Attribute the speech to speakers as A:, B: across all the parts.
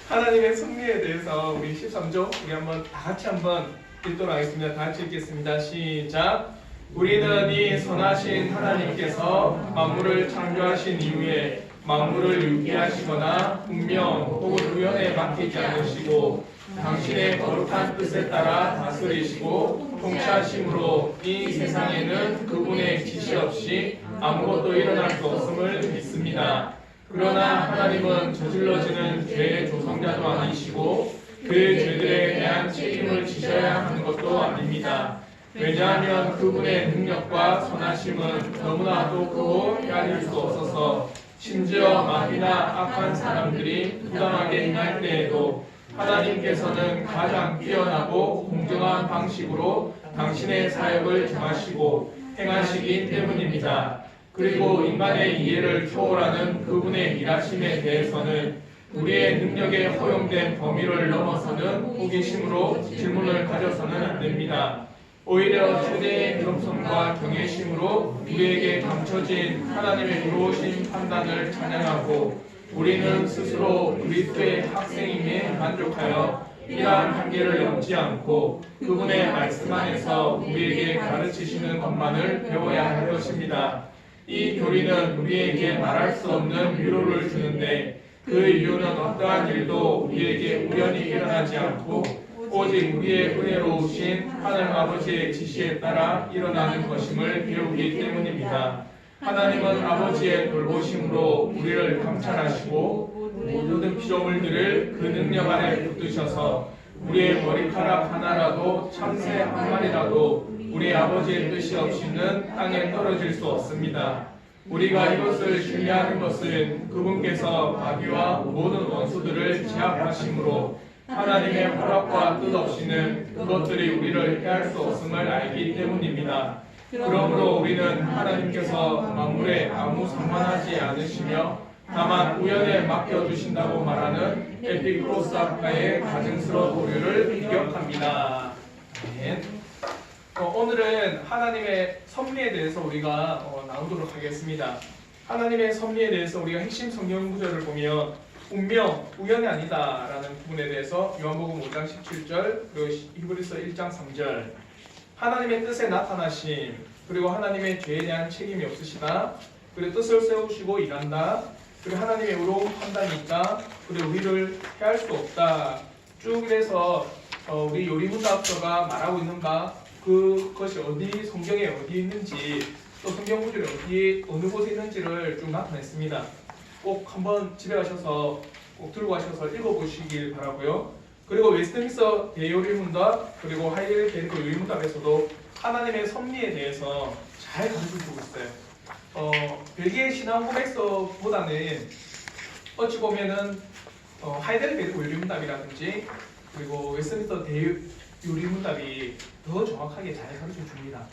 A: 하나님의 섭리에 대해서 우리 13조 우리 한번 다 같이 한번 읽도록 하겠습니다. 다 같이 읽겠습니다. 시작. 우리는 이 선하신 하나님께서 만물을 창조하신 이후에 만물을 유기하시거나 운명 혹은 우연에 맡기지 않으시고 당신의 거룩한 뜻에 따라 다스리시고 통치하심으로 이 세상에는 그분의 지시 없이 아무것도 일어날 수 없음을 믿습니다. 그러나 하나님은 저질러지는 죄의 조성자도 아니시고 그 죄들에 대한 책임을 지셔야 하는 것도 아닙니다. 왜냐하면 그분의 능력과 선하심은 너무나도 크고 헤아릴 수 없어서 심지어 마귀나 악한 사람들이 부당하게 행할 때에도 하나님께서는 가장 뛰어나고 공정한 방식으로 당신의 사역을 정하시고 행하시기 때문입니다. 그리고 인간의 이해를 초월하는 그분의 일하심에 대해서는 우리의 능력에 허용된 범위를 넘어서는 호기심으로 질문을 가져서는 안 됩니다. 오히려 최대의 위험성과 경외심으로 우리에게 감춰진 하나님의 의로우신 판단을 찬양하고 우리는 스스로 그리스도의 학생임에 만족하여 이러한 한계를 넘지 않고 그분의 말씀 안에서 우리에게 가르치시는 것만을 배워야 할 것입니다. 이 교리는 우리에게 말할 수 없는 위로를 주는데 그 이유는 어떠한 일도 우리에게 우연히 일어나지 않고 오직 우리의 은혜로우신 하늘 아버지의 지시에 따라 일어나는 것임을 배우기 때문입니다. 하나님은 아버지의 돌보심으로 우리를 감찰하시고 모든 피조물들을 그 능력 아래 붙드셔서 우리의 머리카락 하나라도 참새 한 마리라도 우리 아버지의 뜻이 없이는 땅에 떨어질 수 없습니다. 우리가 이것을 신뢰하는 것은 그분께서 마귀와 모든 원수들을 제압하심으로 하나님의 허락과 뜻 없이는 그것들이 우리를 해할 수 없음을 알기 때문입니다. 그러므로 우리는 하나님께서 만물에 아무 상관하지 않으시며 다만 우연에 맡겨주신다고 말하는 에피크로스 학파의 가증스러운 오류를 기억합니다. 오늘은 하나님의 섭리에 대해서 우리가 나누도록 하겠습니다. 하나님의 섭리에 대해서 우리가 핵심 성경 구절을 보면 운명, 우연이 아니다라는 부분에 대해서 요한복음 5장 17절 그리고 히브리서 1장 3절 하나님의 뜻에 나타나심 그리고 하나님의 죄에 대한 책임이 없으시다 그리고 뜻을 세우시고 일한다 그리고 하나님의 의로운 판단이 있다 그리고 우리를 해할 수 없다 쭉 이래서 우리 요리문답서가 말하고 있는 바 그것이 어디 성경에 어디 있는지 또 성경 구절이 어디에 어느 곳에 있는지를 쭉 나타냈습니다. 꼭 한번 집에 가셔서 꼭 들고 가셔서 읽어보시길 바라고요. 그리고 웨스트민스터 대요리문답 그리고 하이델베르크 요리문답에서도 하나님의 섭리에 대해서 잘 가르쳐주고 있어요. 벨기에 신앙 고백서보다는 어찌 보면은 하이델베르크 요리문답이라든지 그리고 웨스트민스터 대요리문답이 더 정확하게 잘 가르쳐 줍니다.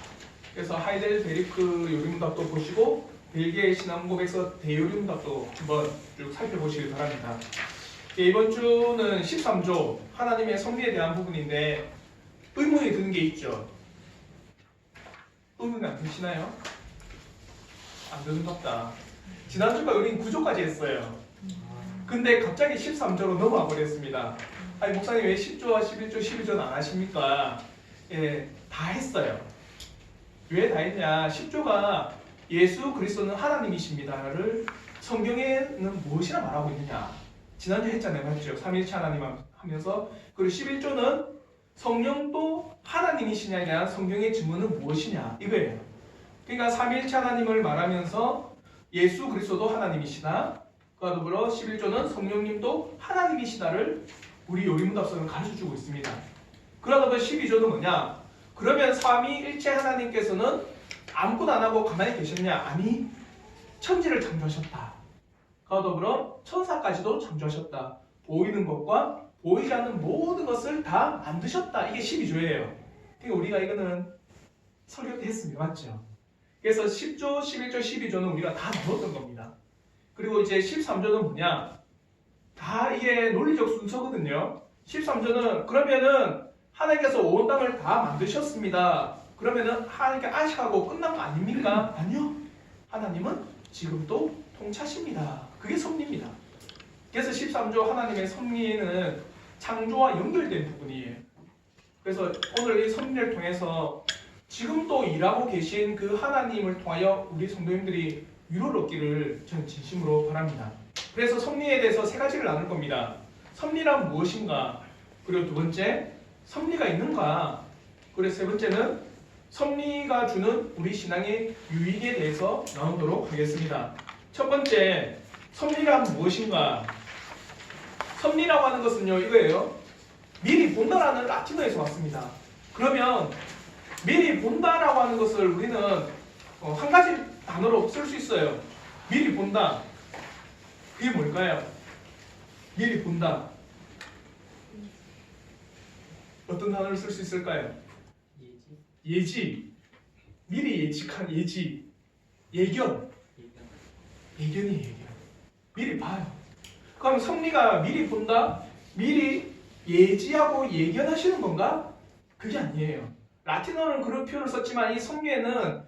A: 그래서 하이델베르크 요리문답도 보시고 벨기에 신앙고백서 대요리문답도 한번 쭉 살펴보시길 바랍니다. 이번 주는 13조 하나님의 섭리에 대한 부분인데 의문이 드는 게 있죠. 의문이 안 드시나요? 안 드는 것 같다. 지난주가 우리는 9조까지 했어요. 근데 갑자기 13조로 넘어와 버렸습니다. 아니 목사님 왜 10조와 11조, 12조는 안 하십니까? 예, 다 했어요. 왜 다 했냐? 10조가 예수 그리스도는 하나님이십니다를 성경에는 무엇이라 말하고 있느냐? 지난주에 했잖아요. 맞죠? 삼일체 하나님 하면서 그리고 11조는 성령도 하나님이시냐에 대한 성경의 질문은 무엇이냐? 이거예요. 그러니까 삼일체 하나님을 말하면서 예수 그리스도도 하나님이시다. 그와 더불어 11조는 성령님도 하나님이시다를 우리 요리문답서는 가르쳐주고 있습니다. 그러다 보니 12조는 뭐냐? 그러면 삼위일체 하나님께서는 아무것도 안 하고 가만히 계셨냐? 아니, 천지를 창조하셨다. 그와 더불어 천사까지도 창조하셨다. 보이는 것과 보이지 않는 모든 것을 다 만드셨다. 이게 12조예요. 그러니까 우리가 이거는 설교 때 했습니다. 맞죠? 그래서 10조, 11조, 12조는 우리가 다 나눴던 겁니다. 그리고 이제 13조는 뭐냐? 다 이게 논리적 순서거든요. 13조는 그러면은 하나님께서 온 땅을 다 만드셨습니다. 그러면은 하나님께 안식하고 끝난 거 아닙니까? 아니요. 하나님은 지금도 통치하십니다. 그게 섭리입니다. 그래서 13조 하나님의 섭리는 창조와 연결된 부분이에요. 그래서 오늘 이 섭리를 통해서 지금도 일하고 계신 그 하나님을 통하여 우리 성도님들이 위로를 얻기를 저는 진심으로 바랍니다. 그래서 섭리에 대해서 세 가지를 나눌 겁니다. 섭리란 무엇인가? 그리고 두 번째, 섭리가 있는가? 그리고 세 번째는 섭리가 주는 우리 신앙의 유익에 대해서 나누도록 하겠습니다. 첫 번째, 섭리란 무엇인가? 섭리라고 하는 것은요, 이거예요. 미리 본다라는 라틴어에서 왔습니다. 그러면 미리 본다라고 하는 것을 우리는 한 가지 단어로 쓸 수 있어요. 미리 본다. 그게 뭘까요? 미리 본다. 어떤 단어를 쓸 수 있을까요? 예지. 미리 예측한 예지. 예견. 예견이 예견. 미리 봐요. 그럼 섭리가 미리 본다? 미리 예지하고 예견하시는 건가? 그게 아니에요. 라틴어는 그런 표현을 썼지만 이 섭리에는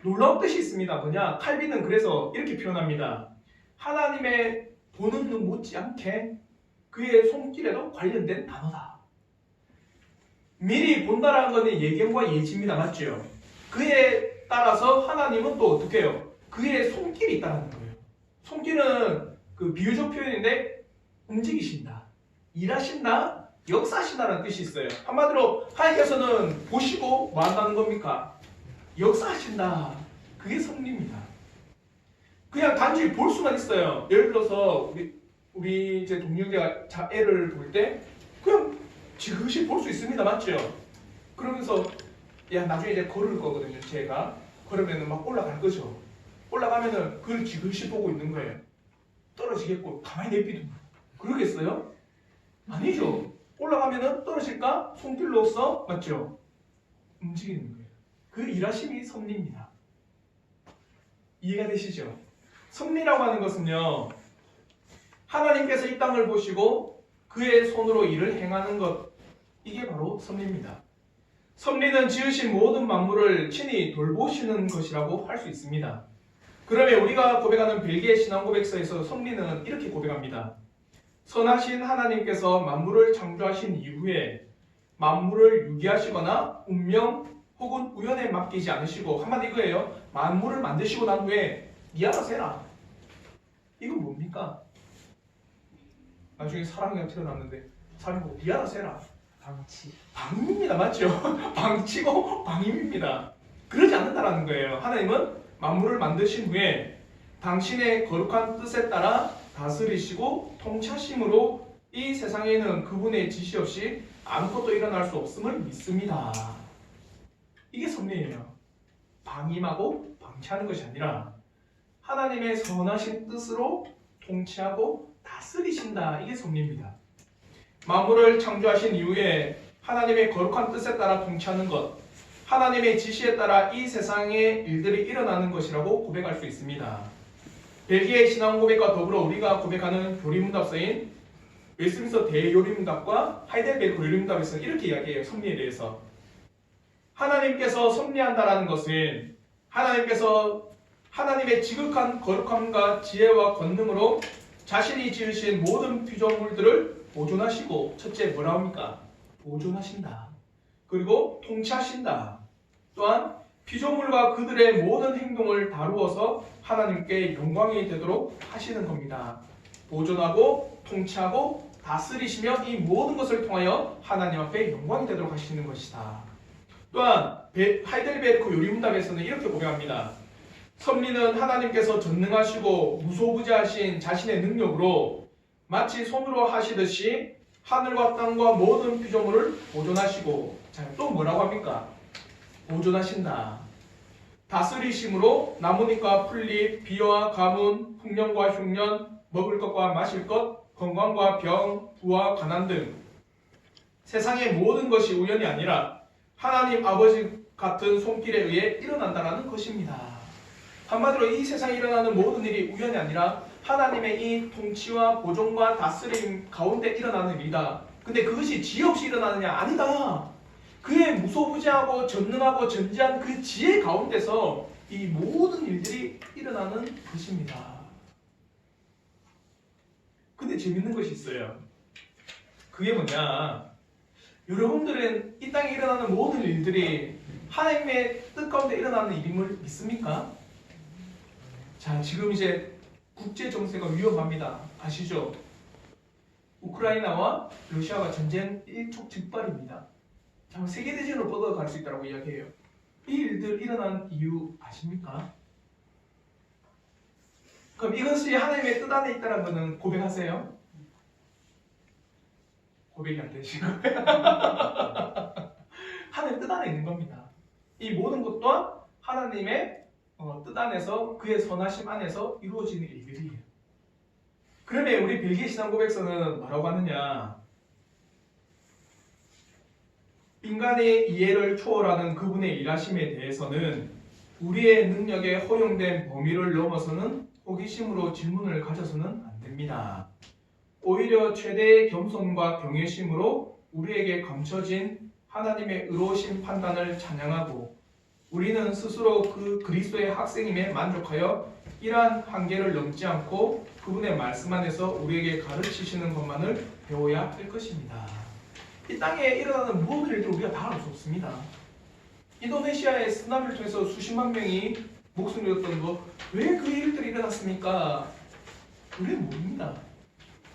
A: 놀라운 뜻이 있습니다. 뭐냐? 칼빈은 그래서 이렇게 표현합니다. 하나님의 보는 눈 못지않게 그의 손길에도 관련된 단어다. 미리 본다라는 것은 예견과 예지입니다. 맞죠? 그에 따라서 하나님은 또 어떻게 해요? 그의 손길이 있다는 거예요. 손길은 그 비유적 표현인데 움직이신다, 일하신다, 역사하신다는 뜻이 있어요. 한마디로 하나님께서는 보시고 뭐 한다는 겁니까? 역사하신다. 그게 섭리입니다. 그냥 단지 볼 수만 있어요. 예를 들어서 우리 이제 동료가 애를 볼 때 그냥 지그시 볼 수 있습니다. 맞죠? 그러면서 나중에 이제 걸을 거거든요. 제가 걸으면 막 올라갈 거죠. 올라가면은 그걸 지그시 보고 있는 거예요. 떨어지겠고 가만히 내비두고 그러겠어요? 아니죠. 올라가면은 떨어질까? 손길로서 맞죠? 움직이는 거예요. 그 일하심이 섭리입니다. 이해가 되시죠? 섭리라고 하는 것은요, 하나님께서 이 땅을 보시고 그의 손으로 일을 행하는 것, 이게 바로 섭리입니다. 섭리는 지으신 모든 만물을 친히 돌보시는 것이라고 할 수 있습니다. 그러면 우리가 고백하는 벨기에 신앙 고백서에서 섭리는 이렇게 고백합니다. 선하신 하나님께서 만물을 창조하신 이후에 만물을 유기하시거나 운명 혹은 우연에 맡기지 않으시고, 한마디 이거예요. 만물을 만드시고 난 후에 니 알아서 해라. 이건 뭡니까? 나중에 사람이 태어났는데 사람이 보고 니 알아서 해라. 방임입니다. 맞죠? 방치고 방임입니다. 그러지 않는다라는 거예요. 하나님은 만물을 만드신 후에 당신의 거룩한 뜻에 따라 다스리시고 통치하심으로 이 세상에는 그분의 지시 없이 아무것도 일어날 수 없음을 믿습니다. 이게 섭리예요. 방임하고 방치하는 것이 아니라 하나님의 선하신 뜻으로 통치하고 다스리신다. 이게 섭리입니다. 만물을 창조하신 이후에 하나님의 거룩한 뜻에 따라 통치하는 것, 하나님의 지시에 따라 이 세상의 일들이 일어나는 것이라고 고백할 수 있습니다. 벨기에 신앙 고백과 더불어 우리가 고백하는 교리문답서인 웨스트민스터 대요리문답과 하이델베르크 요리문답에서는 이렇게 이야기해요. 섭리에 대해서. 하나님께서 섭리한다라는 것은 하나님께서 하나님의 지극한 거룩함과 지혜와 권능으로 자신이 지으신 모든 피조물들을 보존하시고, 첫째 뭐라 합니까? 보존하신다. 그리고 통치하신다. 또한 피조물과 그들의 모든 행동을 다루어서 하나님께 영광이 되도록 하시는 겁니다. 보존하고 통치하고 다스리시며 이 모든 것을 통하여 하나님 앞에 영광이 되도록 하시는 것이다. 또한 하이델베르크 요리문답에서는 이렇게 고백합니다. 섭리는 하나님께서 전능하시고 무소부재하신 자신의 능력으로 마치 손으로 하시듯이 하늘과 땅과 모든 피조물을 보존하시고, 자, 또 뭐라고 합니까? 보존하신다. 다스리심으로 나뭇잎과 풀잎, 비와 가뭄, 풍년과 흉년, 먹을 것과 마실 것, 건강과 병, 부와 가난 등 세상의 모든 것이 우연이 아니라 하나님 아버지 같은 손길에 의해 일어난다는 것입니다. 한마디로 이 세상에 일어나는 모든 일이 우연이 아니라 하나님의 이 통치와 보존과 다스림 가운데 일어나는 일이다. 근데 그것이 지혜 없이 일어나느냐? 아니다. 그의 무소부재하고 전능하고 전지한 그 지혜 가운데서 이 모든 일들이 일어나는 것입니다. 근데 재밌는 것이 있어요. 그게 뭐냐? 여러분들은 이 땅에 일어나는 모든 일들이 하나님의 뜻 가운데 일어나는 일임을 믿습니까? 자, 지금 이제 국제 정세가 위험합니다. 아시죠? 우크라이나와 러시아가 전쟁 일촉즉발입니다. 자, 세계대전으로 뻗어갈 수 있다고 이야기해요. 이 일들 일어난 이유 아십니까? 그럼 이것이 하나님의 뜻 안에 있다는 것은 고백하세요? 고백이 안 되시고 하나님 뜻 안에 있는 겁니다. 이 모든 것 또한 하나님의 뜻 안에서 그의 선하심 안에서 이루어지는 일들이에요. 그러면 우리 벨기에 신앙 고백서는 뭐라고 하느냐? 인간의 이해를 초월하는 그분의 일하심에 대해서는 우리의 능력에 허용된 범위를 넘어서는 호기심으로 질문을 가져서는 안 됩니다. 오히려 최대의 겸손과 경외심으로 우리에게 감춰진 하나님의 의로우신 판단을 찬양하고 우리는 스스로 그 그리스도의 학생임에 만족하여 이러한 한계를 넘지 않고 그분의 말씀 안에서 우리에게 가르치시는 것만을 배워야 할 것입니다. 이 땅에 일어나는 모든 일들을 우리가 다 알 수 없습니다. 인도네시아의 쓰나미를 통해서 수십만 명이 목숨을 잃었던 거, 왜 그 일들이 일어났습니까? 우리는 모릅니다.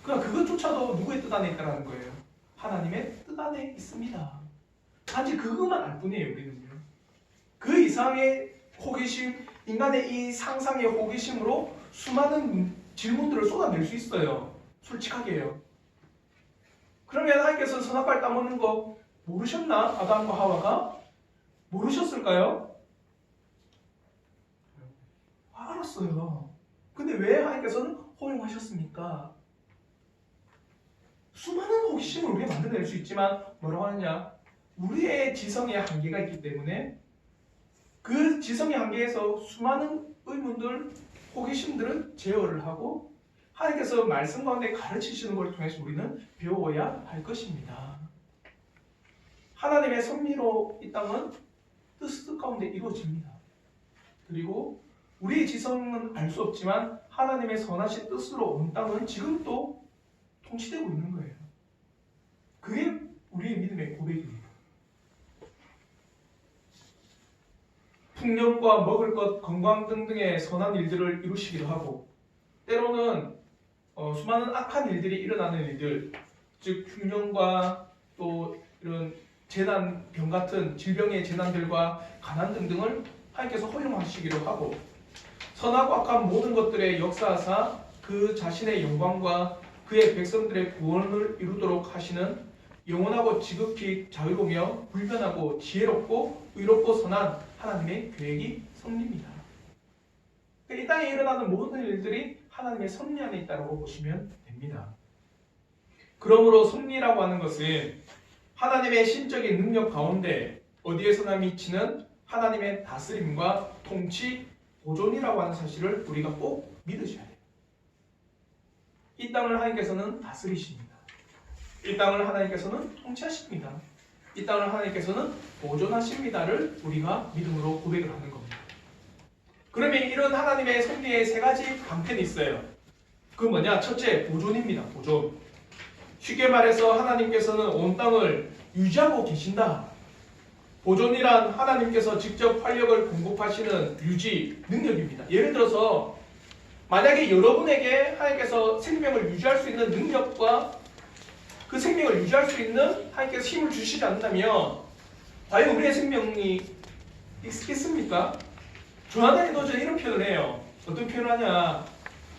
A: 그러나 그것조차도 누구의 뜻 안에 있다는 거예요? 하나님의 뜻 안에 있습니다. 단지 그것만 알 뿐이에요, 우리는요. 그 이상의 호기심, 인간의 이 상상의 호기심으로 수많은 질문들을 쏟아낼 수 있어요. 솔직하게요. 그러면 하나님께서 선악과를 따먹는 거 모르셨나? 아담과 하와가? 모르셨을까요? 알았어요. 근데 왜 하나님께서는 허용하셨습니까? 수많은 호기심을 우리가 만들어낼 수 있지만 뭐라고 하느냐? 우리의 지성의 한계가 있기 때문에 그 지성의 한계에서 수많은 의문들, 호기심들은 제어를 하고 하나님께서 말씀 가운데 가르치시는 걸 통해서 우리는 배워야 할 것입니다. 하나님의 섭리로 이 땅은 뜻 가운데 이루어집니다. 그리고 우리의 지성은 알 수 없지만 하나님의 선하신 뜻으로 온 땅은 지금도 통치되고 있는 거예요. 그게 우리의 믿음의 고백입니다. 풍년과 먹을 것, 건강 등등의 선한 일들을 이루시기도 하고 때로는 수많은 악한 일들이 일어나는 일들, 즉 흉년과 또 이런 재난, 병 같은 질병의 재난들과 가난 등등을 하나님께서 허용하시기도 하고 선하고 악한 모든 것들의 역사하사 그 자신의 영광과 그의 백성들의 구원을 이루도록 하시는 영원하고 지극히 자유로우며 불변하고 지혜롭고 의롭고 선한 하나님의 계획이 섭리입니다. 이 땅에 일어나는 모든 일들이 하나님의 섭리 안에 있다고 보시면 됩니다. 그러므로 섭리라고 하는 것은 하나님의 신적인 능력 가운데 어디에서나 미치는 하나님의 다스림과 통치, 보존이라고 하는 사실을 우리가 꼭 믿으셔야 돼요. 이 땅을 하나님께서는 다스리십니다. 이 땅을 하나님께서는 통치하십니다. 이 땅을 하나님께서는 보존하십니다를 우리가 믿음으로 고백을 하는 겁니다. 그러면 이런 하나님의 섭리의 세 가지 방편이 있어요. 그 뭐냐? 첫째, 보존입니다. 보존. 쉽게 말해서 하나님께서는 온 땅을 유지하고 계신다. 보존이란 하나님께서 직접 활력을 공급하시는 유지 능력입니다. 예를 들어서 만약에 여러분에게 하나님께서 생명을 유지할 수 있는 능력과 그 생명을 유지할 수 있는 하나님께서 힘을 주시지 않는다면 과연 우리의 생명이 있겠습니까? 조나단이 도저히 이런 표현을 해요. 어떤 표현을 하냐?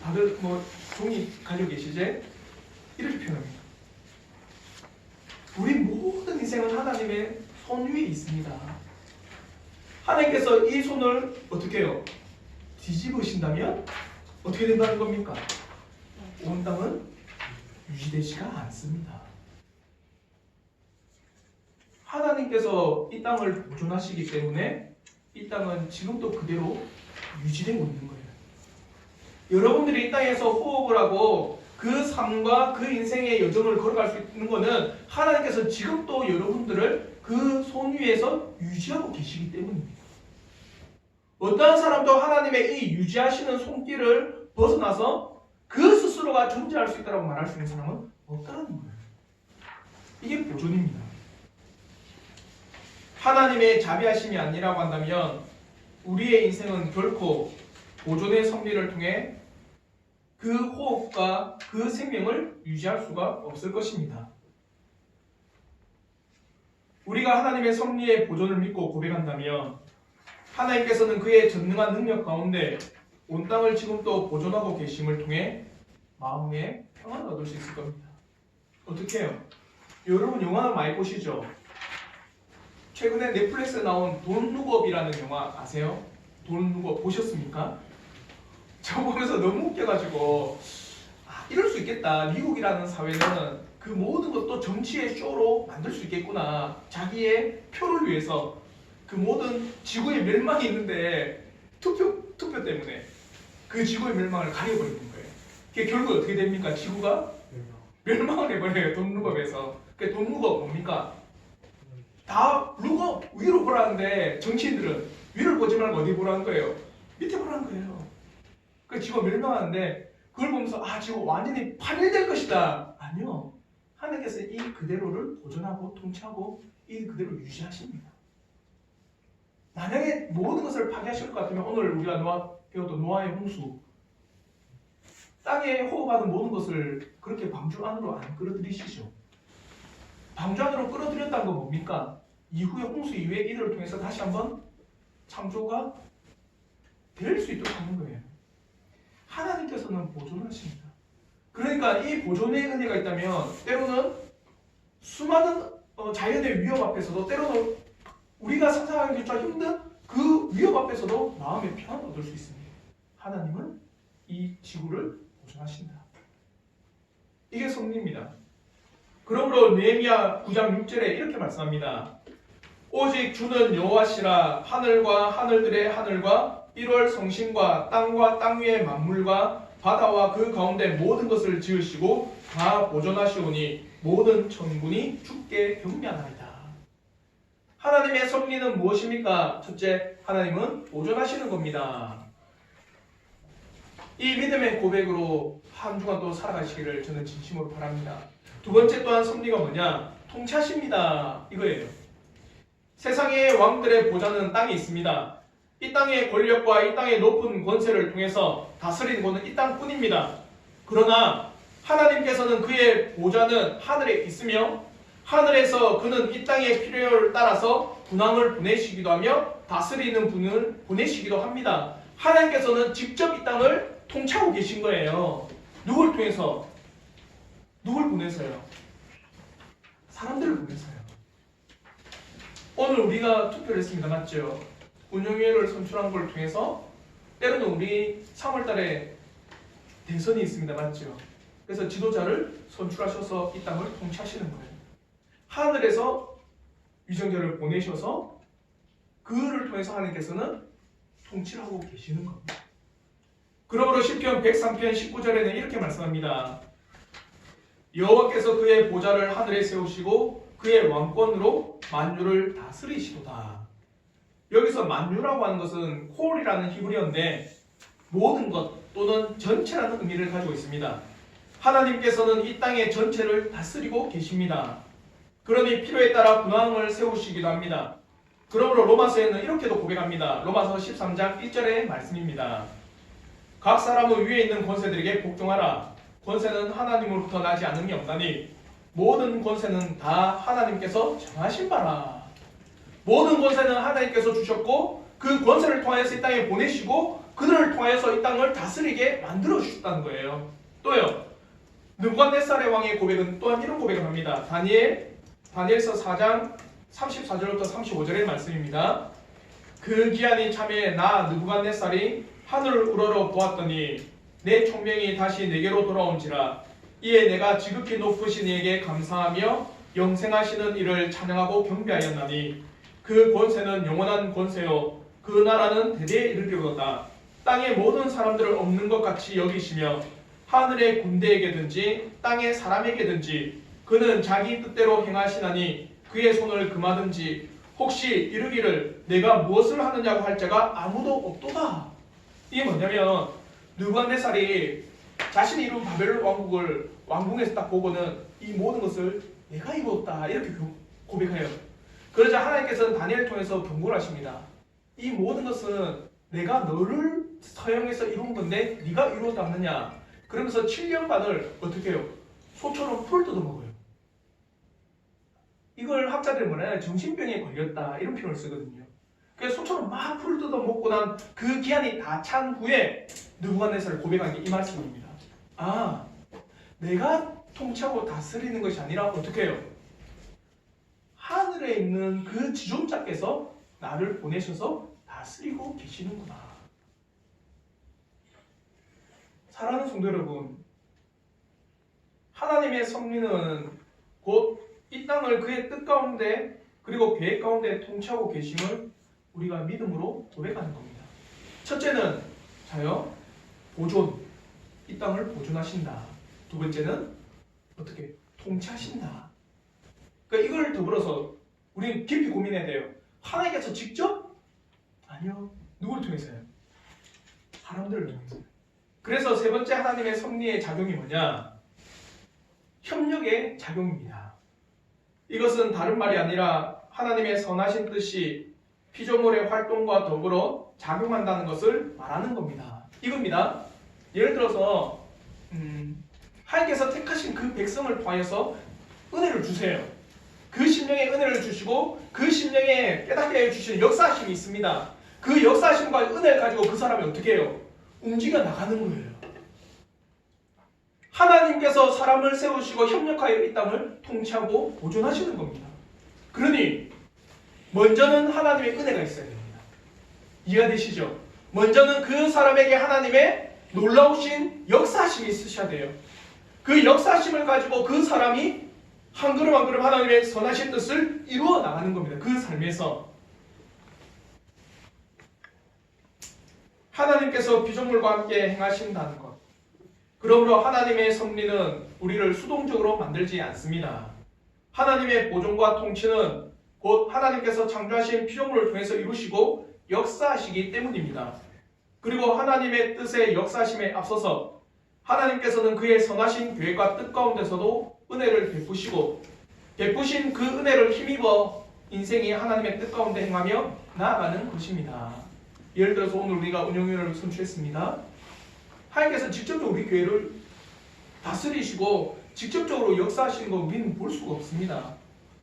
A: 다들 뭐 종이 가지고 계시지? 이렇게 표현합니다. 우리 모든 인생은 하나님의 손 위에 있습니다. 하나님께서 이 손을 어떻게 해요? 뒤집으신다면 어떻게 된다는 겁니까? 온 땅은 유지되지가 않습니다. 하나님께서 이 땅을 보존하시기 때문에 이 땅은 지금도 그대로 유지되고 있는 거예요. 여러분들이 이 땅에서 호흡을 하고 그 삶과 그 인생의 여정을 걸어갈 수 있는 것은 하나님께서 지금도 여러분들을 그 손 위에서 유지하고 계시기 때문입니다. 어떠한 사람도 하나님의 이 유지하시는 손길을 벗어나서 그 스스로 스스로가 존재할 수 있다고 말할 수 있는 사람은 없다는 거예요. 이게 보존입니다. 하나님의 자비하심이 아니라고 한다면 우리의 인생은 결코 보존의 섭리를 통해 그 호흡과 그 생명을 유지할 수가 없을 것입니다. 우리가 하나님의 섭리의 보존을 믿고 고백한다면 하나님께서는 그의 전능한 능력 가운데 온 땅을 지금 또 보존하고 계심을 통해 마음의 평안을 얻을 수 있을 겁니다. 어떻게 해요? 여러분 영화를 많이 보시죠? 최근에 넷플릭스에 나온 돈 룩업이라는 영화 아세요? 돈 룩업 보셨습니까? 저 보면서 너무 웃겨가지고 이럴 수 있겠다. 미국이라는 사회는 그 모든 것도 정치의 쇼로 만들 수 있겠구나. 자기의 표를 위해서 그 모든 지구의 멸망이 있는데 투표 때문에 그 지구의 멸망을 가려버리는 거예요. 그게 결국 어떻게 됩니까? 지구가 멸망을 해버려요. 돈 룩업에서. 그 돈 룩업 뭡니까? 다 룩업 위로 보라는데 정치인들은 위를 보지 말고 어디 보라는 거예요? 밑에 보라는 거예요. 그 지구가 멸망하는데 그걸 보면서 지구 완전히 파멸될 것이다. 아니요. 하나님께서 이 그대로를 보존하고 통치하고 이 그대로 유지하십니다. 만약에 모든 것을 파괴하실 것 같으면 오늘 우리가 배웠던 노아의 홍수, 땅에 호흡하는 모든 것을 그렇게 방주 안으로 안 끌어들이시죠. 방주 안으로 끌어들였다는 건 뭡니까? 이후에 홍수 이후에 이들을 통해서 다시 한번 창조가 될 수 있도록 하는 거예요. 하나님께서는 보존하십니다. 그러니까 이 보존의 은혜가 있다면 때로는 수많은 자연의 위협 앞에서도 때로는 우리가 상상하기조차 힘든 그 위협 앞에서도 마음의 평안을 얻을 수 있습니다. 하나님은 이 지구를 보존하신다. 이게 섭리입니다. 그러므로 느헤미야 9장 6절에 이렇게 말씀합니다. 오직 주는 여호와시라. 하늘과 하늘들의 하늘과 1월 성신과 땅과 땅 위의 만물과 바다와 그 가운데 모든 것을 지으시고 다 보존하시오니 모든 천군이 주께 경배하나이다. 하나님의 섭리는 무엇입니까? 첫째, 하나님은 보존하시는 겁니다. 이 믿음의 고백으로 한 주간 또 살아가시기를 저는 진심으로 바랍니다. 두 번째 또한 섭리가 뭐냐? 통치하십니다. 이거예요. 세상의 왕들의 보좌는 땅에 있습니다. 이 땅의 권력과 이 땅의 높은 권세를 통해서 다스리는 것은 이 땅뿐입니다. 그러나 하나님께서는 그의 보좌는 하늘에 있으며 하늘에서 그는 이 땅의 필요를 따라서 군왕을 보내시기도 하며 다스리는 분을 보내시기도 합니다. 하나님께서는 직접 이 땅을 통치하고 계신 거예요. 누굴 통해서? 누굴 보내서요? 사람들을 보내서요. 오늘 우리가 투표를 했습니다. 맞죠? 운영위원회를 선출한 걸 통해서 때로는 우리 3월달에 대선이 있습니다. 맞죠? 그래서 지도자를 선출하셔서 이 땅을 통치하시는 거예요. 하늘에서 위정자를 보내셔서 그를 통해서 하나님께서는 통치를 하고 계시는 겁니다. 그러므로 시편 103편 19절에는 이렇게 말씀합니다. 여호와께서 그의 보좌를 하늘에 세우시고 그의 왕권으로 만유를 다스리시도다. 여기서 만유라고 하는 것은 홀이라는 히브리어인데 모든 것 또는 전체라는 의미를 가지고 있습니다. 하나님께서는 이 땅의 전체를 다스리고 계십니다. 그러니 필요에 따라 군왕을 세우시기도 합니다. 그러므로 로마서에는 이렇게도 고백합니다. 로마서 13장 1절의 말씀입니다. 각 사람은 위에 있는 권세들에게 복종하라. 권세는 하나님으로부터 나지 않음이 없나니 모든 권세는 다 하나님께서 정하신 바라. 모든 권세는 하나님께서 주셨고 그 권세를 통하여서 이 땅에 보내시고 그들을 통하여서 이 땅을 다스리게 만들어 주셨다는 거예요. 또요. 느부갓네살의 왕의 고백은 또한 이런 고백을 합니다. 다니엘서 4장 34절부터 35절의 말씀입니다. 그 기한이 참에 나 느부갓네살이 하늘을 우러러 보았더니 내 총명이 다시 내게로 돌아온지라. 이에 내가 지극히 높으신 이에게 감사하며 영생하시는 이를 찬양하고 경배하였나니 그 권세는 영원한 권세요 그 나라는 대대에 이르리로다. 땅의 모든 사람들을 없는 것 같이 여기시며 하늘의 군대에게든지 땅의 사람에게든지 그는 자기 뜻대로 행하시나니 그의 손을 금하든지 혹시 이르기를 내가 무엇을 하느냐고 할 자가 아무도 없도다. 이게 뭐냐면 느부갓네살이 자신이 이룬 바벨론 왕국을 왕궁에서 딱 보고는 이 모든 것을 내가 이루었다 이렇게 고백해요. 그러자 하나님께서는 다니엘을 통해서 경고를 하십니다. 이 모든 것은 내가 너를 사용해서 이룬 건데 네가 이루었다 하느냐. 그러면서 7년간을 어떻게 해요? 소처럼 풀을 뜯어먹어요. 이걸 학자들이 뭐냐, 정신병에 걸렸다 이런 표현을 쓰거든요. 그래서 소처럼 막 풀을 뜯어먹고 난 그 기한이 다 찬 후에 느부갓네살을 고백한 게 이 말씀입니다. 아, 내가 통치하고 다스리는 것이 아니라 어떻게 해요? 하늘에 있는 그 지존자께서 나를 보내셔서 다스리고 계시는구나. 사랑하는 성도 여러분, 하나님의 섭리는 곧 이 땅을 그의 뜻 가운데 그리고 계획 가운데 통치하고 계심을 우리가 믿음으로 고백하는 겁니다. 첫째는 자요, 보존, 이 땅을 보존하신다. 두 번째는 어떻게 통치하신다. 그러니까 이걸 더불어서 우리는 깊이 고민해야 돼요. 하나님께서 직접? 아니요. 누구를 통해서요? 사람들을 통해서요. 그래서 세 번째 하나님의 섭리의 작용이 뭐냐? 협력의 작용입니다. 이것은 다른 말이 아니라 하나님의 선하신 뜻이 피조물의 활동과 더불어 작용한다는 것을 말하는 겁니다. 이겁니다. 예를 들어서 하나님께서 택하신 그 백성을 통하여서 은혜를 주세요. 그 심령에 은혜를 주시고 그 심령에 깨닫게 해주시는 역사하심이 있습니다. 그 역사하심과 은혜를 가지고 그 사람이 어떻게 해요? 움직여 나가는 거예요. 하나님께서 사람을 세우시고 협력하여 이 땅을 통치하고 보존하시는 겁니다. 그러니 먼저는 하나님의 은혜가 있어야 됩니다. 이해가 되시죠? 먼저는 그 사람에게 하나님의 놀라우신 역사하심이 있으셔야 돼요. 그 역사하심을 가지고 그 사람이 한 걸음 한 걸음 하나님의 선하신 뜻을 이루어 나가는 겁니다. 그 삶에서 하나님께서 피조물과 함께 행하신다는 것. 그러므로 하나님의 섭리는 우리를 수동적으로 만들지 않습니다. 하나님의 보존과 통치는 곧 하나님께서 창조하신 피조물을 통해서 이루시고 역사하시기 때문입니다. 그리고 하나님의 뜻의 역사심에 앞서서 하나님께서는 그의 선하신 계획과 뜻 가운데서도 은혜를 베푸시고 베푸신 그 은혜를 힘입어 인생이 하나님의 뜻 가운데 행하며 나아가는 것입니다. 예를 들어서 오늘 우리가 운영위원회를 선출했습니다. 하나님께서 직접적으로 우리 교회를 다스리시고 직접적으로 역사하시는 거 우리는 볼 수가 없습니다.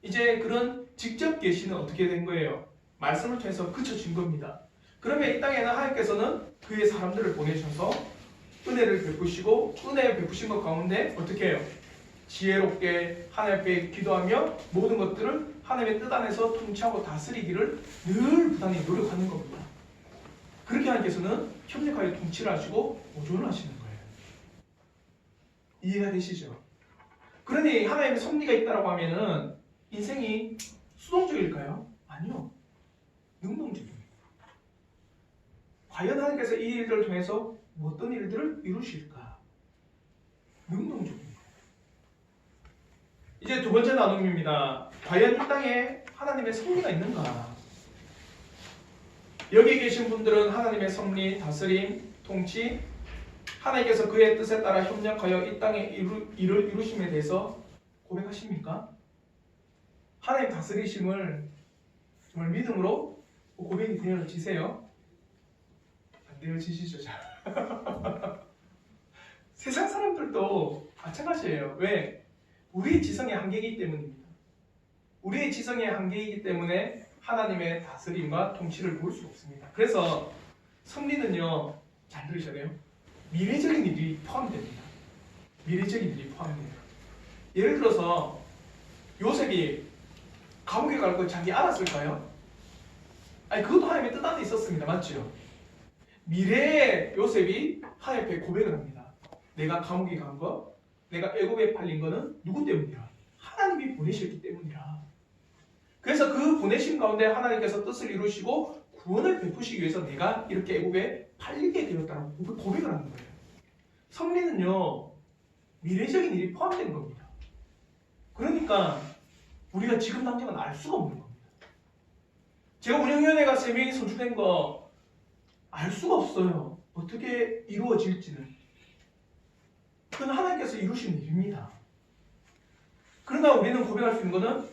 A: 이제 그런 직접 계시는 어떻게 된 거예요? 말씀을 통해서 그쳐진 겁니다. 그러면 이 땅에는 하나님께서는 그의 사람들을 보내셔서 은혜를 베푸시고 은혜 베푸신 것 가운데 어떻게 해요? 지혜롭게 하나님 앞에 기도하며 모든 것들을 하나님의 뜻 안에서 통치하고 다스리기를 늘 부단히 노력하는 겁니다. 그렇게 하나님께서는 협력하여 통치를 하시고 보존을 하시는 거예요. 이해가 되시죠? 그러니 하나님의 섭리가 있다고 하면은 인생이 수동적일까요? 아니요. 능동적입니다. 과연 하나님께서 이 일들을 통해서 어떤 일들을 이루실까? 능동적입니다. 이제 두 번째 나눔입니다. 과연 이 땅에 하나님의 섭리가 있는가? 여기 계신 분들은 하나님의 섭리, 다스림, 통치, 하나님께서 그의 뜻에 따라 협력하여 이 땅에 일을 이루심에 대해서 고백하십니까? 하나님 다스리심을 정말 믿음으로 고백이 되어지세요? 안 되어지시죠? 잘. 세상 사람들도 마찬가지예요. 왜? 우리의 지성의 한계이기 때문입니다. 우리의 지성의 한계이기 때문에 하나님의 다스림과 통치를 볼 수 없습니다. 그래서 섭리는요, 잘 들으셔야 돼요. 미래적인 일이 포함됩니다. 미래적인 일이 포함됩니다. 예를 들어서 요셉이 감옥에 갈 거 자기 알았을까요? 아니, 그것도 하나님의 뜻 안에 있었습니다. 맞죠? 미래의 요셉이 하나님 앞에 고백을 합니다. 내가 감옥에 간 거, 내가 애굽에 팔린 거는 누구 때문이라? 하나님이 보내셨기 때문이라. 그래서 그 보내심 가운데 하나님께서 뜻을 이루시고 구원을 베푸시기 위해서 내가 이렇게 애굽에 팔리게 되었다고 고백을 하는 거예요. 섭리는요, 미래적인 일이 포함된 겁니다. 그러니까 우리가 지금 당장은 알 수가 없는 겁니다. 제가 운영위원회가 3명이 선출된 거 알 수가 없어요. 어떻게 이루어질지는. 그건 하나님께서 이루신 일입니다. 그러나 우리는 고백할 수 있는 것은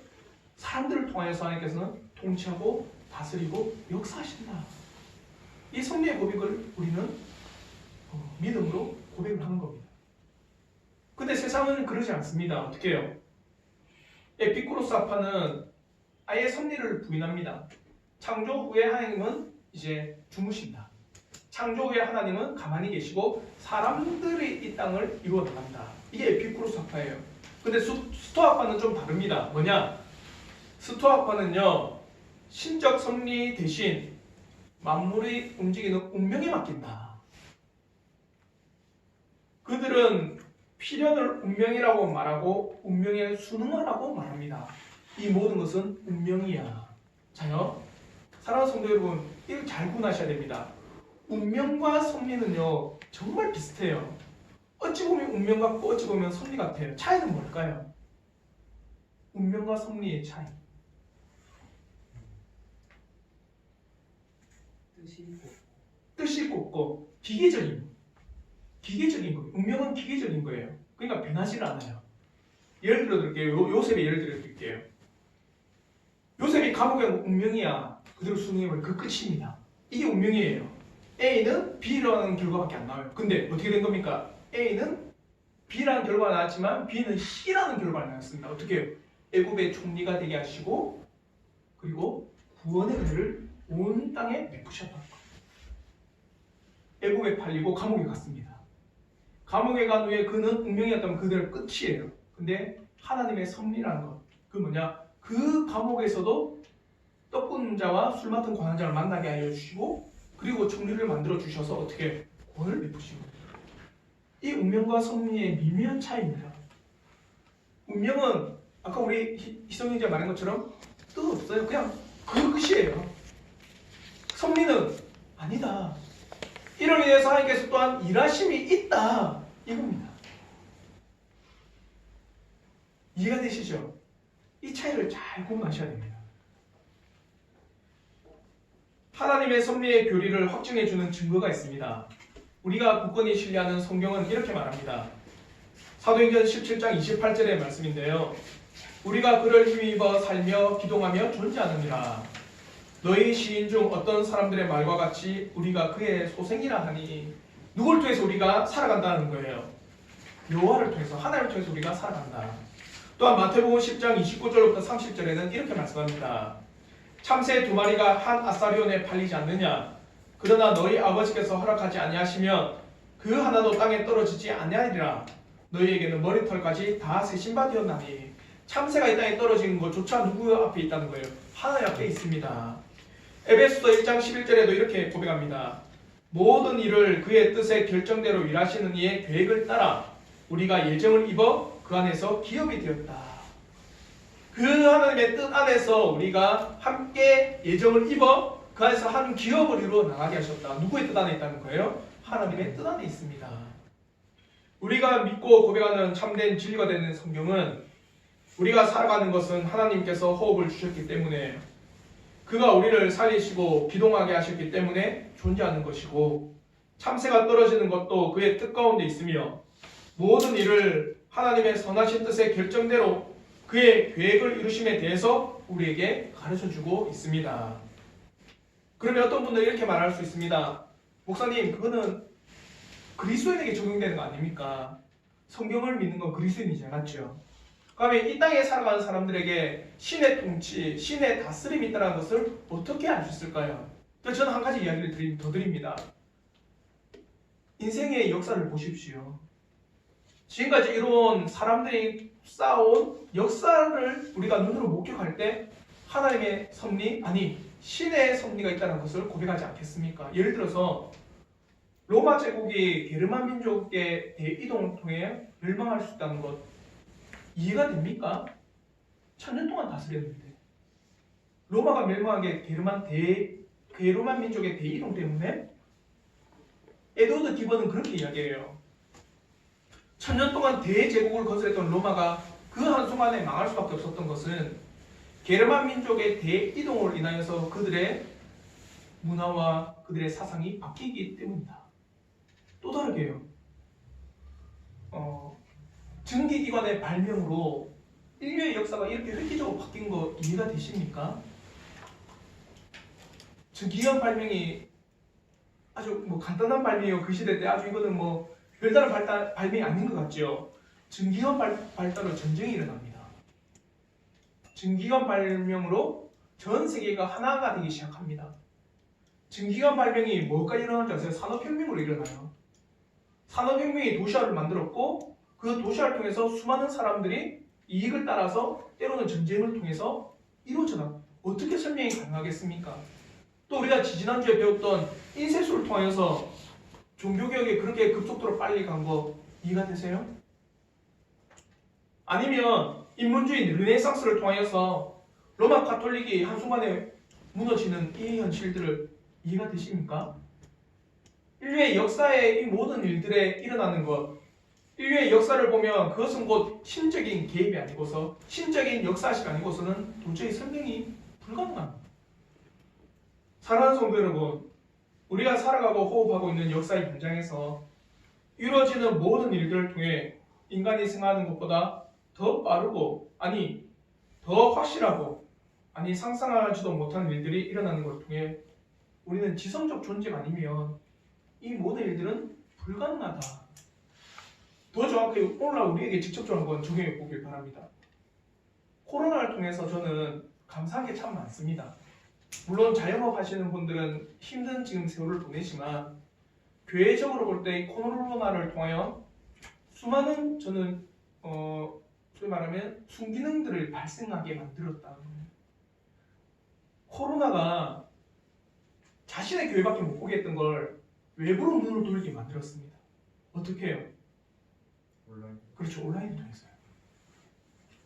A: 사람들을 통하여서 하나님께서는 통치하고 다스리고 역사하신다. 이 섭리의 고백을 우리는 믿음으로 고백을 하는 겁니다. 근데 세상은 그러지 않습니다. 어떻게 해요? 에피쿠로스 아파는 아예 섭리를 부인합니다. 창조 후에 하나님은 이제 주무신다. 창조 후에 하나님은 가만히 계시고 사람들이 이 땅을 이루어 나간다. 이게 에피쿠로스 아파예요. 근데 스토아파는 좀 다릅니다. 뭐냐? 스토아파는요, 신적 섭리 대신 만물이 움직이는 운명에 맡긴다. 그들은 필연을 운명이라고 말하고 운명에 순응하라고 말합니다. 이 모든 것은 운명이야. 자요, 사랑하는 성도 여러분, 이걸 잘 구분하셔야 됩니다. 운명과 섭리는요 정말 비슷해요. 어찌 보면 운명 같고 어찌 보면 섭리 같아요. 차이는 뭘까요? 운명과 섭리의 차이. 뜻이 곱고 기계적인 거예요. 운명은 기계적인 거예요. 그러니까 변하지 않아요. 예를 들어 드릴게요. 요셉의 예를 들어 드릴게요. 요셉이 감옥에 운명이야. 그대로 순응해버리면 그 끝입니다. 이게 운명이에요. A는 B라는 결과밖에 안 나와요. 근데 어떻게 된 겁니까? A는 B라는 결과가 나왔지만 B는 C라는 결과가 나왔습니다. 어떻게 해요? 애굽의 총리가 되게 하시고 그리고 구원의 은혜를 온 땅에 베푸셨던 거예요. 애굽에 팔리고 감옥에 갔습니다. 감옥에 간 후에 그는 운명이었다면 그대로 끝이에요. 근데 하나님의 섭리라는 것, 그 뭐냐? 그 감옥에서도 떡 굽는 자와 술 맡은 관원장을 만나게 하여 주시고 그리고 총리를 만들어 주셔서 어떻게 구원을 베푸시고, 이 운명과 섭리의 미묘한 차이입니다. 운명은 아까 우리 희성이가 말한 것처럼 뜻 없어요. 그냥 그 끝이에요. 섭리는 아니다. 이로 인해서 하나님께서 또한 일하심이 있다. 이겁니다. 이해가 되시죠? 이 차이를 잘 구분하셔야 됩니다. 하나님의 섭리의 교리를 확증해주는 증거가 있습니다. 우리가 굳건히 신뢰하는 성경은 이렇게 말합니다. 사도행전 17장 28절의 말씀인데요. 우리가 그를 힘입어 살며 기동하며 존재하느니라. 너희 시인 중 어떤 사람들의 말과 같이 우리가 그의 소생이라 하니, 누굴 통해서 우리가 살아간다는 거예요. 여호와를 통해서, 하나님을 통해서 우리가 살아간다. 또한 마태복음 10장 29절부터 30절에는 이렇게 말씀합니다. 참새 2마리가 한 아사리온에 팔리지 않느냐? 그러나 너희 아버지께서 허락하지 아니하시면 그 하나도 땅에 떨어지지 아니하리라. 너희에게는 머리털까지 다 세신 바 되었나니. 참새가 이 땅에 떨어지는 것조차 누구 앞에 있다는 거예요? 하나님 앞에 있습니다. 에베소서 1장 11절에도 이렇게 고백합니다. 모든 일을 그의 뜻의 결정대로 일하시는 이의 계획을 따라 우리가 예정을 입어 그 안에서 기업이 되었다. 그 하나님의 뜻 안에서 우리가 함께 예정을 입어 그 안에서 한 기업을 이루어 나가게 하셨다. 누구의 뜻 안에 있다는 거예요? 하나님의 뜻 안에 있습니다. 우리가 믿고 고백하는 참된 진리가 되는 성경은 우리가 살아가는 것은 하나님께서 호흡을 주셨기 때문에, 그가 우리를 살리시고 기동하게 하셨기 때문에 존재하는 것이고, 참새가 떨어지는 것도 그의 뜻 가운데 있으며 모든 일을 하나님의 선하신 뜻의 결정대로 그의 계획을 이루심에 대해서 우리에게 가르쳐주고 있습니다. 그러면 어떤 분들은 이렇게 말할 수 있습니다. 목사님, 그거는 그리스도인에게 적용되는 거 아닙니까? 성경을 믿는 건 그리스도인이지, 맞죠? 그러면 이 땅에 살아가는 사람들에게 신의 통치, 신의 다스림이 있다는 것을 어떻게 알 수 있을까요? 그래서 저는 한 가지 이야기를 더 드립니다. 인생의 역사를 보십시오. 지금까지 이루어온 사람들이 쌓아온 역사를 우리가 눈으로 목격할 때 하나님의 섭리, 아니 신의 섭리가 있다는 것을 고백하지 않겠습니까? 예를 들어서 로마 제국이 게르만 민족의 대이동을 통해 멸망할 수 있다는 것, 이해가 됩니까? 1000년 동안 다스렸는데 로마가 멸망한 게 게르만 민족의 대이동 때문에? 에드워드 기번은 그렇게 이야기해요. 1000년 동안 대제국을 거스렸던 로마가 그 한순간에 망할 수밖에 없었던 것은 게르만 민족의 대이동을 인하여서 그들의 문화와 그들의 사상이 바뀌기 때문이다. 또 다르게요. 증기기관의 발명으로 인류의 역사가 이렇게 획기적으로 바뀐 거 이해가 되십니까? 증기기관 발명이 아주 뭐 간단한 발명이요. 그 시대 때 아주 이거는 뭐 별다른 발명이 아닌 것 같죠. 증기기관 발달로 전쟁이 일어납니다. 증기기관 발명으로 전 세계가 하나가 되기 시작합니다. 증기기관 발명이 뭐까지 일어나는지 아세요? 산업혁명으로 일어나요. 산업혁명이 도시화를 만들었고 그 도시화를 통해서 수많은 사람들이 이익을 따라서 때로는 전쟁을 통해서 이루어져 나갑니다. 어떻게 설명이 가능하겠습니까? 또 우리가 지지난주에 배웠던 인쇄술을 통해서 종교개혁이 그렇게 급속도로 빨리 간 거 이해가 되세요? 아니면 인문주의 르네상스를 통해서 로마 가톨릭이 한순간에 무너지는 이 현실들을 이해가 되십니까? 인류의 역사에 이 모든 일들에 일어나는 것, 인류의 역사를 보면 그것은 곧 신적인 개입이 아니고서 신적인 역사식 아니고서는 도저히 설명이 불가능합니다. 사랑하는 성도 여러분, 우리가 살아가고 호흡하고 있는 역사의 현장에서 이루어지는 모든 일들을 통해 인간이 생각하는 것보다 더 빠르고 더 확실하고 상상하지도 못한 일들이 일어나는 것을 통해 우리는 지성적 존재가 아니면 이 모든 일들은 불가능하다. 더 정확히 오늘날 우리에게 직접적으로 한번 적용해 보길 바랍니다. 코로나를 통해서 저는 감사한 게 참 많습니다. 물론 자영업 하시는 분들은 힘든 지금 세월을 보내지만 교회적으로 볼 때 코로나를 통하여 수많은 저는 소위 말하면 순기능들을 발생하게 만들었다는 거예요. 코로나가 자신의 교회밖에 못 보게 했던 걸 외부로 눈을 돌리게 만들었습니다. 어떻게 해요?
B: 온라인.
A: 그렇죠. 온라인을 통해서요.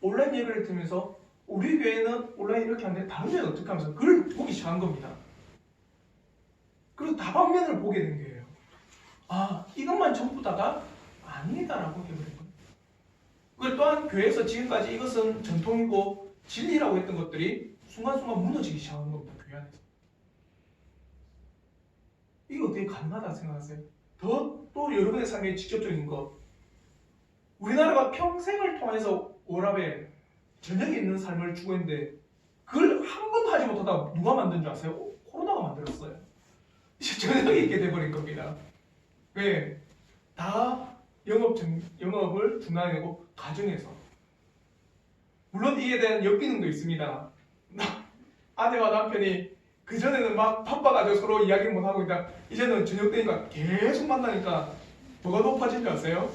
A: 온라인 예배를 들으면서 우리 교회는 온라인 이렇게 하는데 다른 교회는 어떻게 하면서 그걸 보기 시작한 겁니다. 그리고 다방면을 보게 된 거예요. 아, 이것만 전부 다가 아니다라고 해버린 거예요. 그리고 또한 교회에서 지금까지 이것은 전통이고 진리라고 했던 것들이 순간순간 무너지기 시작한 겁니다. 교회 안에서. 이게 어떻게 가능하다 생각하세요? 또 여러분의 삶에 직접적인 것. 우리나라가 평생을 통해서 워라벨 저녁에 있는 삶을 추구했는데 그걸 한 번도 하지 못하다 누가 만든 줄 아세요? 코로나가 만들었어요. 이제 저녁에 있게 돼버린 겁니다. 왜? 다 영업을 중단하고 가정에서. 물론 이에 대한 역기능도 있습니다. 아내와 남편이 그전에는 막 바빠가지고 서로 이야기를 못하고 있다. 이제는 저녁 되니까 계속 만나니까 뭐가 높아진 줄 아세요?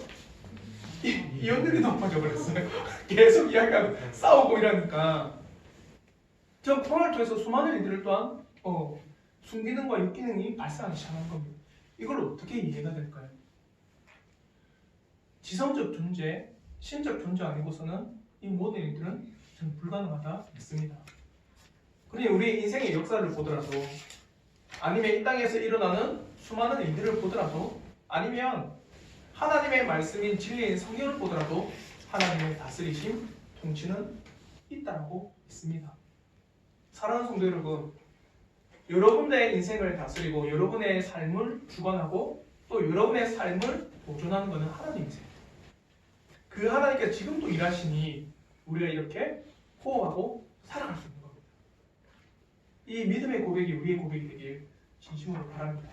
A: 이혼율이 높아져 버렸어요. 계속 이야기하고 싸우고 이러니까. 저 코로나를 통해서 수많은 일들을 또한 순기능과 역기능이 발생하기 시작한 겁니다. 이걸 어떻게 이해가 될까요? 지성적 존재, 신적 존재 아니고서는 이 모든 일들은 저는 불가능하다 믿습니다. 그러니 우리 인생의 역사를 보더라도 아니면 이 땅에서 일어나는 수많은 일들을 보더라도 아니면 하나님의 말씀인 진리인 성경을 보더라도 하나님의 다스리심, 통치는 있다고 믿습니다. 사랑하는 성도 여러분, 여러분의 인생을 다스리고 여러분의 삶을 주관하고 또 여러분의 삶을 보존하는 것은 하나님이세요. 그 하나님께서 지금도 일하시니 우리가 이렇게 호흡하고 살아갈 수 있는 겁니다. 이 믿음의 고백이 우리의 고백이 되길 진심으로 바랍니다.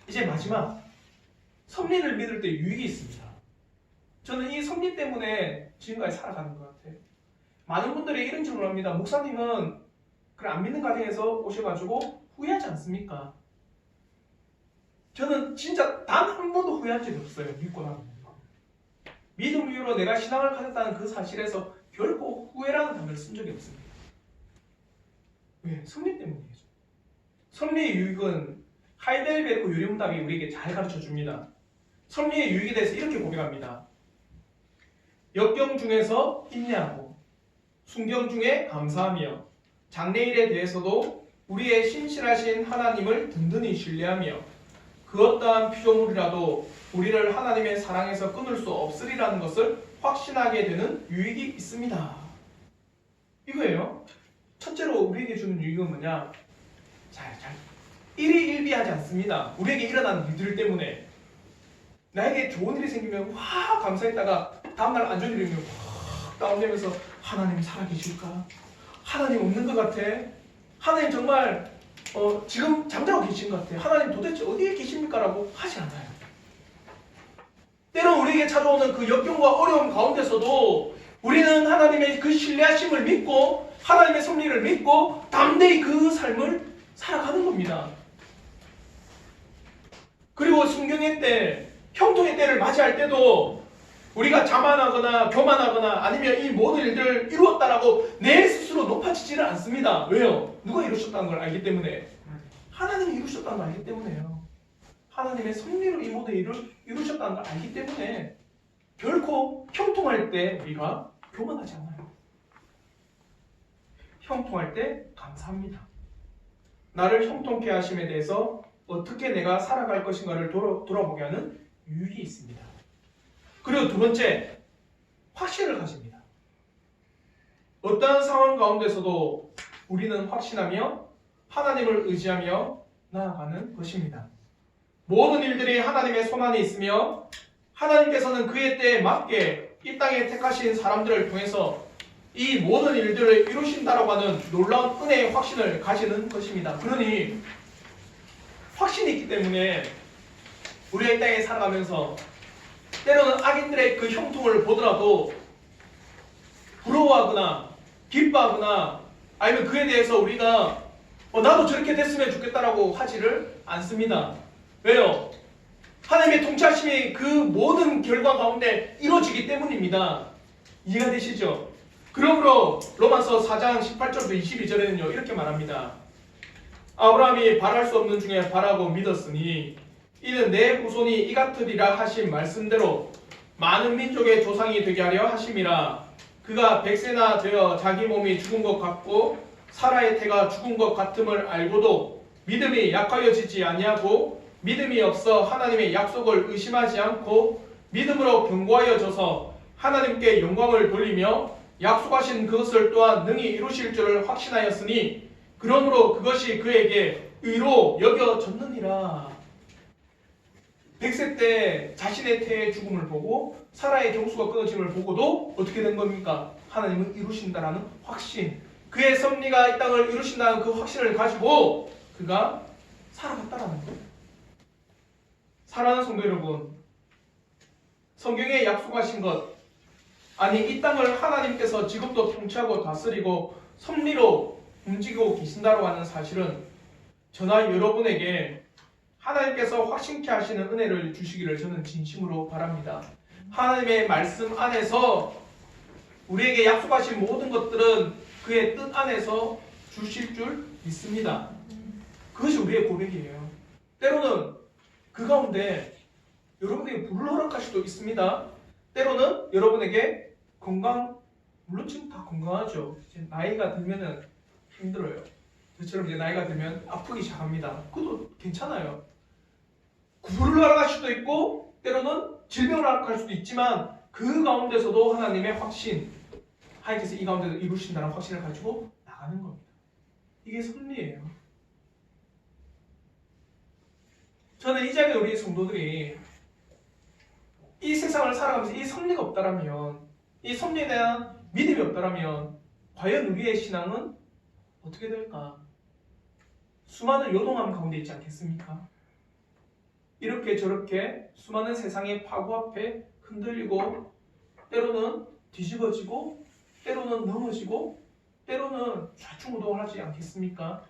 A: 이제 마지막, 섭리를 믿을 때 유익이 있습니다. 저는 이 섭리 때문에 지금까지 살아가는 것 같아요. 많은 분들이 이런 질문을 합니다. 목사님은 그래 안 믿는 가정에서 오셔가지고 후회하지 않습니까? 저는 진짜 단 한 번도 후회한 적이 없어요. 믿고 나면. 믿음 이후로 내가 신앙을 가졌다는 그 사실에서 결코 후회라는 단어를 쓴 적이 없습니다. 왜? 섭리 때문이죠. 섭리의 유익은 하이델베르크 유리문답이 우리에게 잘 가르쳐줍니다. 섭리의 유익에 대해서 이렇게 고백합니다. 역경 중에서 인내하고 순경 중에 감사하며 장래일에 대해서도 우리의 신실하신 하나님을 든든히 신뢰하며 그 어떠한 피조물이라도 우리를 하나님의 사랑에서 끊을 수 없으리라는 것을 확신하게 되는 유익이 있습니다. 이거예요. 첫째로 우리에게 주는 유익은 뭐냐? 잘 일희일비하지 않습니다. 우리에게 일어나는 일들 때문에 나에게 좋은 일이 생기면 와 감사했다가 다음날 안 좋은 일이 생기면 확 다운되면서 하나님 살아계실까? 하나님 없는 것 같아? 하나님 정말 지금 잠자고 계신 것 같아? 하나님 도대체 어디에 계십니까? 라고 하지 않아요. 때론 우리에게 찾아오는 그 역경과 어려움 가운데서도 우리는 하나님의 그 신뢰하심을 믿고 하나님의 섭리를 믿고 담대히 그 삶을 살아가는 겁니다. 그리고 순경의 때, 형통의 때를 맞이할 때도 우리가 자만하거나 교만하거나 아니면 이 모든 일들을 이루었다라고 내 스스로 높아지지는 않습니다. 왜요? 누가 이루셨다는 걸 알기 때문에. 하나님이 이루셨다는 걸 알기 때문에요. 하나님의 섭리로 이 모든 일을 이루셨다는 걸 알기 때문에 결코 형통할 때 우리가 교만하지 않아요. 형통할 때 감사합니다. 나를 형통케 하심에 대해서 어떻게 내가 살아갈 것인가를 돌아보게 하는 유익이 있습니다. 그리고 두 번째, 확신을 가집니다. 어떠한 상황 가운데서도 우리는 확신하며 하나님을 의지하며 나아가는 것입니다. 모든 일들이 하나님의 손안에 있으며 하나님께서는 그의 때에 맞게 이 땅에 택하신 사람들을 통해서 이 모든 일들을 이루신다라고 하는 놀라운 은혜의 확신을 가지는 것입니다. 그러니 확신이 있기 때문에 우리가 이 땅에 살아가면서 때로는 악인들의 그 형통을 보더라도 부러워하거나 기뻐하거나 아니면 그에 대해서 우리가 나도 저렇게 됐으면 좋겠다라고 하지를 않습니다. 왜요? 하나님의 통치하심이 그 모든 결과 가운데 이루어지기 때문입니다. 이해가 되시죠? 그러므로 로마서 4장 18절부터 22절에는요 이렇게 말합니다. 아브라함이 바랄 수 없는 중에 바라고 믿었으니 이는 내 후손이 이같으리라 하신 말씀대로 많은 민족의 조상이 되게 하려 하심이라. 그가 100세나 되어 자기 몸이 죽은 것 같고 사라의 태가 죽은 것 같음을 알고도 믿음이 약하여지지 아니하고 믿음이 없어 하나님의 약속을 의심하지 않고 믿음으로 견고하여져서 하나님께 영광을 돌리며 약속하신 그것을 또한 능히 이루실 줄을 확신하였으니 그러므로 그것이 그에게 의로 여겨졌느니라. 100세 때 자신의 태의 죽음을 보고 사라의 경수가 끊어짐을 보고도 어떻게 된 겁니까? 하나님은 이루신다라는 확신, 그의 섭리가 이 땅을 이루신다는 그 확신을 가지고 그가 살아갔다라는 거예요. 사랑하는 성도 여러분, 성경에 약속하신 것, 아니 이 땅을 하나님께서 지금도 통치하고 다스리고 섭리로 움직이고 계신다고 하는 사실은 저나 여러분에게 하나님께서 확신케 하시는 은혜를 주시기를 저는 진심으로 바랍니다. 하나님의 말씀 안에서 우리에게 약속하신 모든 것들은 그의 뜻 안에서 주실 줄 믿습니다. 그것이 우리의 고백이에요. 때로는 그 가운데 여러분에게 불을 허락할 수도 있습니다. 때로는 여러분에게 건강, 물론 지금 다 건강하죠. 이제 나이가 들면은 힘들어요. 저처럼 이제 나이가 들면 아프기 시작합니다. 그것도 괜찮아요. 불을 허락할 수도 있고 때로는 질병을 허락할 수도 있지만 그 가운데서도 하나님의 확신, 하나님께서 이 가운데서 이루신다는 확신을 가지고 나가는 겁니다. 이게 섭리예요. 저는 이 자리에 우리 성도들이 이 세상을 살아가면서 이 섭리가 없다라면, 이 섭리에 대한 믿음이 없다라면 과연 우리의 신앙은 어떻게 될까? 수많은 요동함 가운데 있지 않겠습니까? 이렇게 저렇게 수많은 세상의 파고 앞에 흔들리고 때로는 뒤집어지고 때로는 넘어지고 때로는 좌충우돌하지 않겠습니까?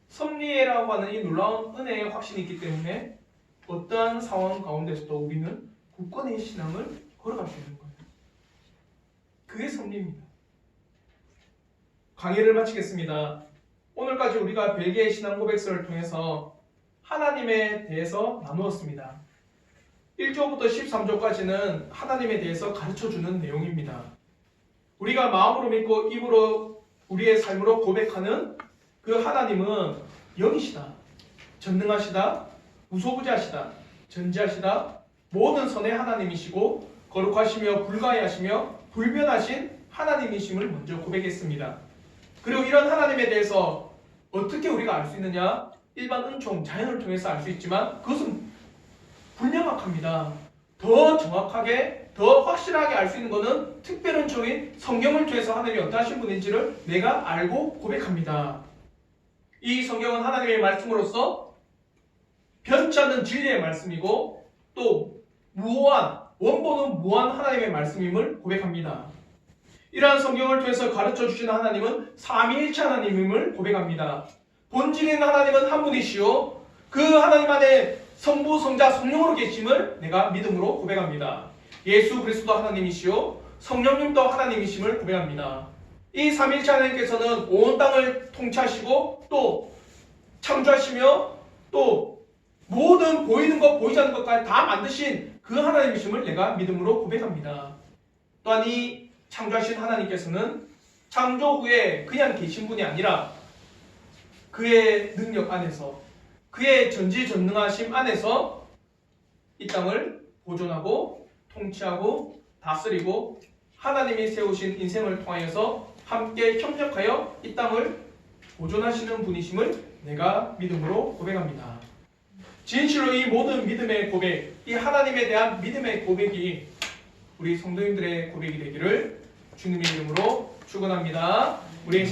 A: 섭리라고 하는 이 놀라운 은혜의 확신이 있기 때문에 어떠한 상황 가운데서도 우리는 굳건히 신앙을 걸어갈 수 있는 거예요. 그게 섭리입니다. 강의를 마치겠습니다. 오늘까지 우리가 벨기에 신앙 고백서를 통해서 하나님에 대해서 나누었습니다. 1조부터 13조까지는 하나님에 대해서 가르쳐주는 내용입니다. 우리가 마음으로 믿고 입으로 우리의 삶으로 고백하는 그 하나님은 영이시다, 전능하시다, 무소부재하시다, 전지하시다, 모든 선의 하나님이시고 거룩하시며 불가해하시며 불변하신 하나님이심을 먼저 고백했습니다. 그리고 이런 하나님에 대해서 어떻게 우리가 알 수 있느냐? 일반 은총, 자연을 통해서 알 수 있지만 그것은 불명확합니다. 더 정확하게 더 확실하게 알 수 있는 것은 특별한 성경을 통해서 하나님이 어떠하신 분인지를 내가 알고 고백합니다. 이 성경은 하나님의 말씀으로서 변치 않는 진리의 말씀이고 또 원본은 무한 하나님의 말씀임을 고백합니다. 이러한 성경을 통해서 가르쳐 주시는 하나님은 삼위일체 하나님임을 고백합니다. 본질인 하나님은 한 분이시요 그 하나님 안에 성부, 성자, 성령으로 계심을 내가 믿음으로 고백합니다. 예수 그리스도 하나님이시요 성령님도 하나님이심을 고백합니다. 이 삼위일체 하나님께서는 온 땅을 통치하시고 또 창조하시며 또 모든 보이는 것 보이지 않는 것까지 다 만드신 그 하나님이심을 내가 믿음으로 고백합니다. 또한 이 창조하신 하나님께서는 창조 후에 그냥 계신 분이 아니라 그의 능력 안에서 그의 전지전능하심 안에서 이 땅을 보존하고 통치하고 다스리고 하나님이 세우신 인생을 통하여서 함께 협력하여 이 땅을 보존하시는 분이심을 내가 믿음으로 고백합니다. 진실로 이 모든 믿음의 고백, 이 하나님에 대한 믿음의 고백이 우리 성도님들의 고백이 되기를 주님의 이름으로 축원합니다. 우리